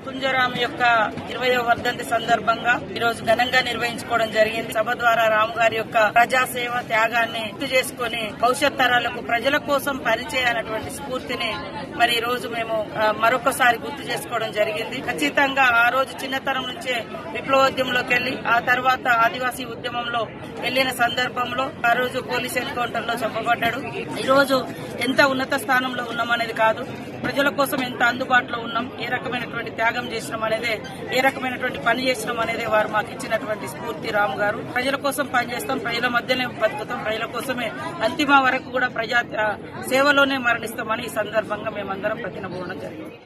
కుంజరాం యొక్క 20వ వర్ధంతి సందర్భంగా ఈ రోజు ఘనంగా నిర్వహించుకోవడం జరిగింది. సభ ద్వారా రాము గారి యొక్క ప్రజాసేవ త్యాగాన్ని గుర్తు చేసుకుని భవిష్యత్ తరాలకు ప్రజల కోసం పనిచేయాలన్నటువంటి స్ఫూర్తిని మరి ఈ రోజు మేము మరొకసారి గుర్తు చేసుకోవడం జరిగింది. ఖచ్చితంగా ఆ రోజు చిన్నతనం నుంచే విప్లవోద్యమంలోకి వెళ్లి ఆ తర్వాత ఆదివాసీ ఉద్యమంలో వెళ్లిన సందర్భంలో ఆ రోజు పోలీస్ ఎన్కౌంటర్ లో చంపబడ్డాడు. ఈ రోజు ఎంత ఉన్నత స్థానంలో ఉన్నామనేది కాదు, ప్రజల కోసం ఎంత అందుబాటులో ఉన్నాం, ఏ రకమైనటువంటి త్యాగం చేసినాం అనేదే, ఏ రకమైనటువంటి పని చేసినాం అనేదే వారు మాకు ఇచ్చినటువంటి స్ఫూర్తి. రాము గారు ప్రజల కోసం పనిచేస్తాం, ప్రజల మధ్యనే బతుకుతాం, ప్రజల కోసమే అంతిమ వరకు కూడా ప్రజా సేవలోనే మరణిస్తామని ఈ సందర్భంగా మేమందరం ప్రతినబోవడం జరిగింది.